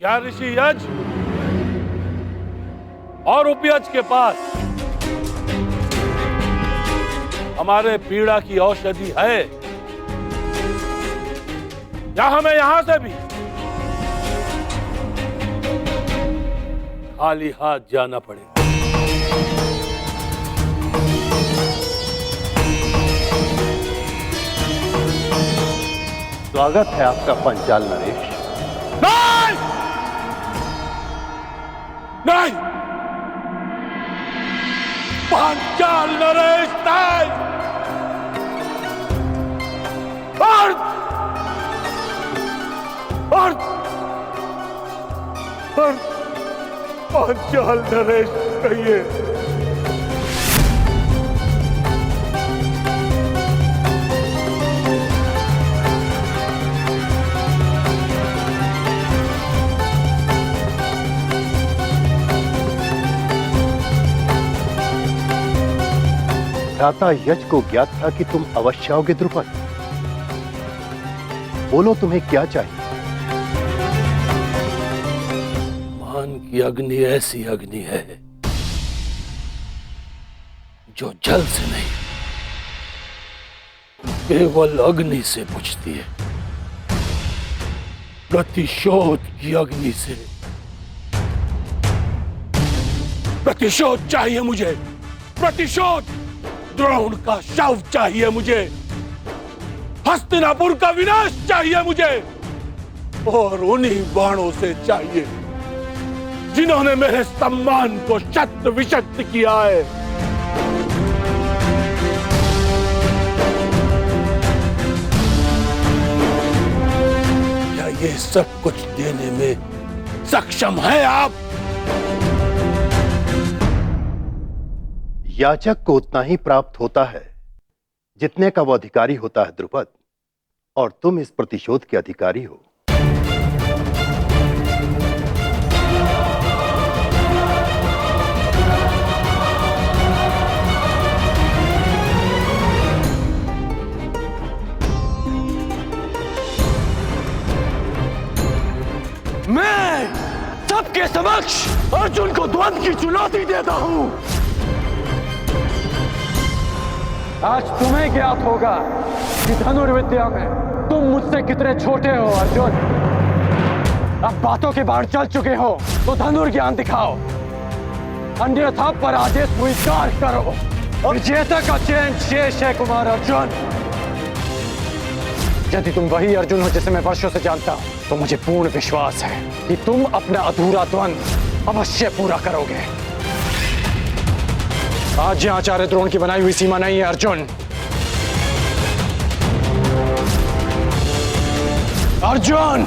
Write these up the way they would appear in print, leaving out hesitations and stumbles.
क्या ऋषि यज और उपयज के पास हमारे पीड़ा की औषधि है, या हमें यहां से भी खाली हाथ जाना पड़ेगा? स्वागत है आपका पंचाल नरेश। नहीं नहीं, पंचाल नरेश नहीं, पंचाल नरेश कहिए। भ्राता यज को ज्ञात था कि तुम अवश्य आओगे द्रुपद। बोलो तुम्हें क्या चाहिए? मान की अग्नि ऐसी अग्नि है जो जल से नहीं, केवल अग्नि से बुझती है। प्रतिशोध की अग्नि से। प्रतिशोध चाहिए मुझे, प्रतिशोध। द्रोण का शव चाहिए मुझे, हस्तिनापुर का विनाश चाहिए मुझे, और उन्हीं बाणों से चाहिए जिन्होंने मेरे सम्मान को शत विशत किया है। क्या ये सब कुछ देने में सक्षम है आप? याचक को उतना ही प्राप्त होता है जितने का वो अधिकारी होता है द्रुपद, और तुम इस प्रतिशोध के अधिकारी हो। मैं सबके समक्ष अर्जुन को द्वंद्व की चुनौती देता हूं। आज तुम्हें ज्ञात होगा कि धनुर्विद्या में तुम मुझसे कितने छोटे हो अर्जुन। अब बातों के बाढ़ चल चुके हो तो धनुर्ज्ञान दिखाओ, अन्यथा पराजय स्वीकार करो। विजेता का चयन शेष है कुमार अर्जुन। यदि तुम वही अर्जुन हो जिसे मैं वर्षों से जानता हूं, तो मुझे पूर्ण विश्वास है कि तुम अपना अधूरा द्वंद्व अवश्य पूरा करोगे। आज यहां आचार्य द्रोण की बनाई हुई सीमा नहीं है अर्जुन। अर्जुन,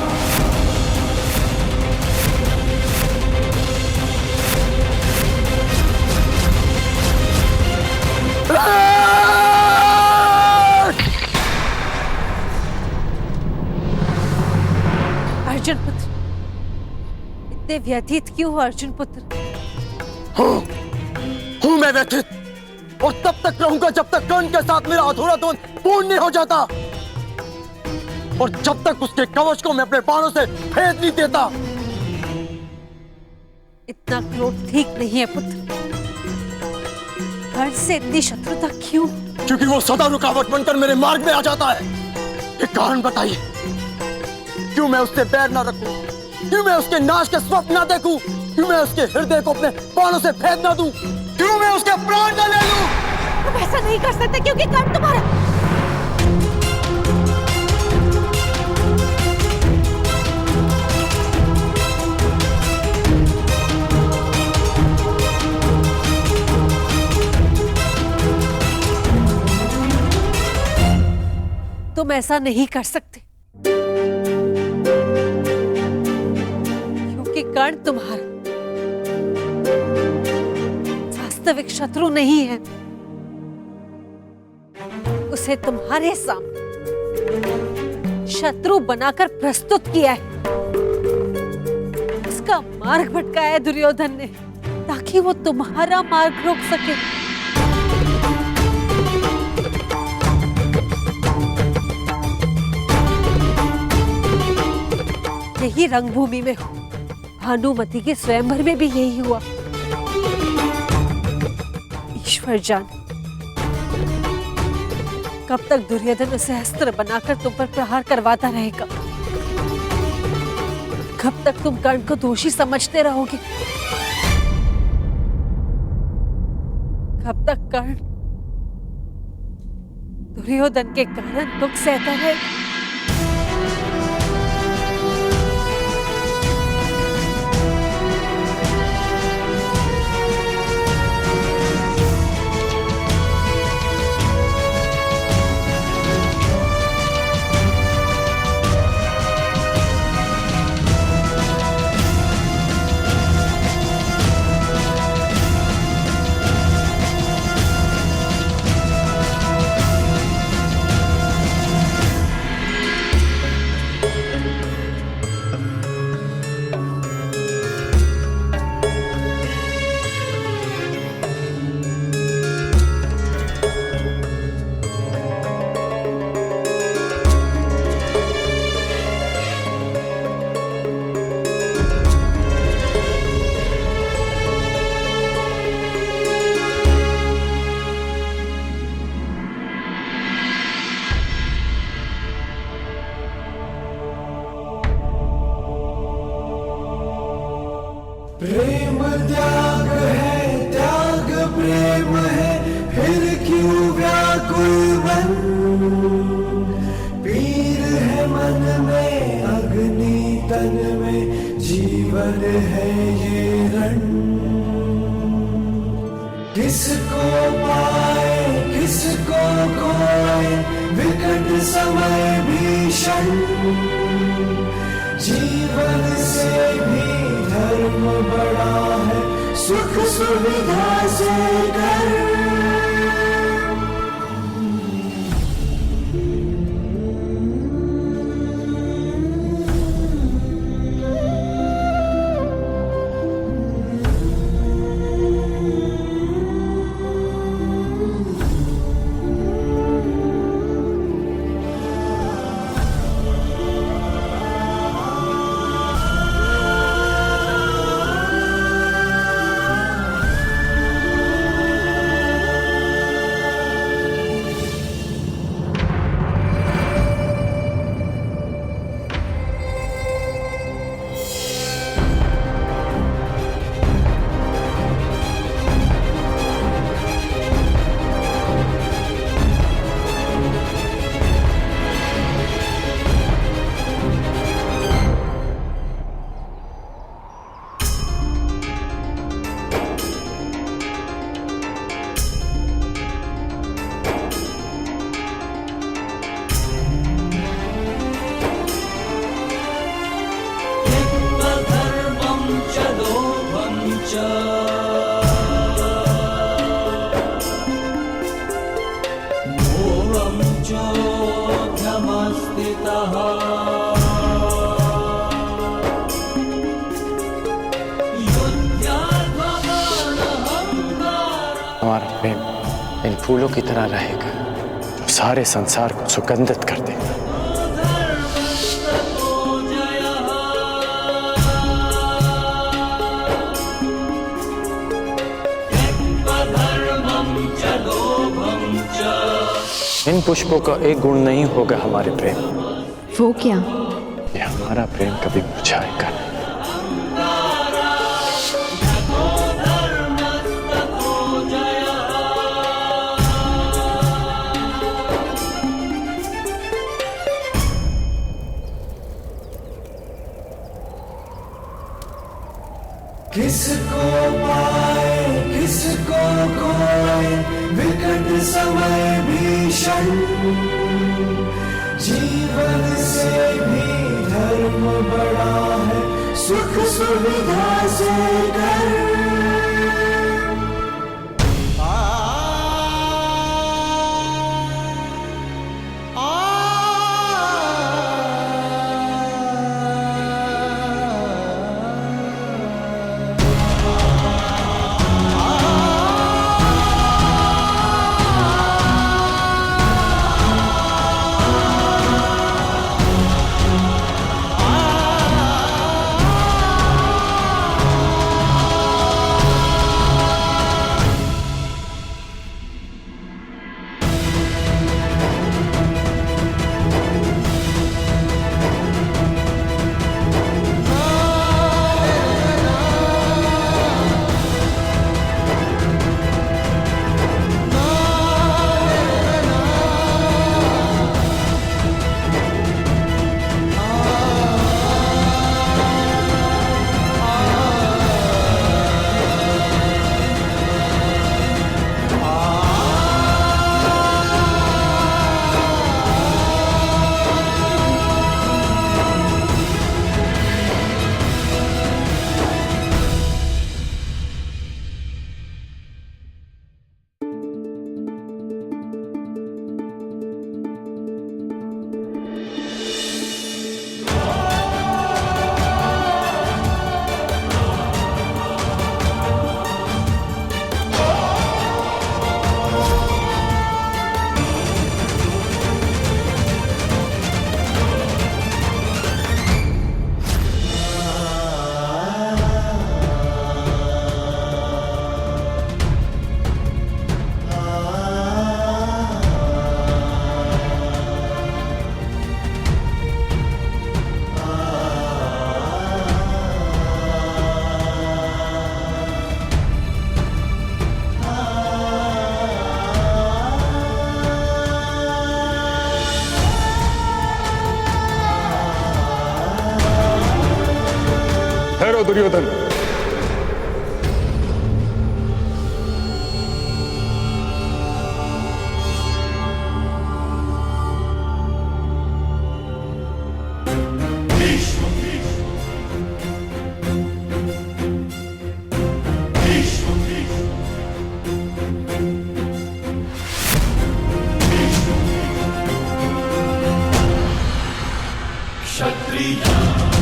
अर्जुन पुत्र, इतने व्यथित क्यों हो अर्जुन पुत्र? हूं मैं व्यथित, और तब तक रहूंगा जब तक कर्ण के साथ मेरा अधूरा द्वंद्व पूर्ण नहीं हो जाता, और जब तक उसके कवच को मैं अपने बाणों से भेद नहीं देता। इतना क्रोध ठीक नहीं है पुत्र। कर्ण से इतनी शत्रुता क्यों? क्योंकि वो सदा रुकावट बनकर मेरे मार्ग में आ जाता है। एक कारण बताइए, क्यों मैं उससे बैर ना रखूं? क्यों मैं उसके नाश के स्वप्न ना देखूं? क्यों मैं उसके हृदय को अपने बाणों से भेद ना दूं? क्यों मैं उसके प्राण न ले लूं? तुम ऐसा नहीं कर सकते क्योंकि कर्ण तुम्हारा। तुम ऐसा नहीं कर सकते क्योंकि कर्ण तुम्हारा वास्तविक शत्रु नहीं है। उसे तुम्हारे सामने शत्रु बनाकर प्रस्तुत किया है। उसका मार्ग भटकाया है दुर्योधन ने, ताकि वो तुम्हारा मार्ग रोक सके। यही रंगभूमि में हो भानुमति के स्वयंवर में भी यही हुआ। ईश्वर जाने कब तक दुर्योधन उसे अस्त्र बनाकर तुम पर प्रहार करवाता रहेगा। कब तक तुम कर्ण को दोषी समझते रहोगे। कब तक कर्ण दुर्योधन के कारण दुख सहता रहेगा। प्रेम त्याग है, त्याग प्रेम है, फिर क्यों व्याकुल मन। पीर है मन में, अग्नि तन में, जीवन है ये रण। किसको पाए किसको खोए, विकट समय भीषण। जीवन से भी धर्म बड़ा है, सुख सुविधा से कर। हमारा प्रेम इन फूलों की तरह रहेगा जो सारे संसार को सुगंधित कर देगा। इन पुष्पों का एक गुण नहीं होगा हमारे प्रेम। वो क्या? ये हमारा प्रेम कभी मुरझाएगा नहीं। किसको पाए किसको खोए, विकट समय भीषण। जीवन से भी धर्म बड़ा है, सुख सुविधा से कर। ठहरो दुर्योधन। क्षत्रिय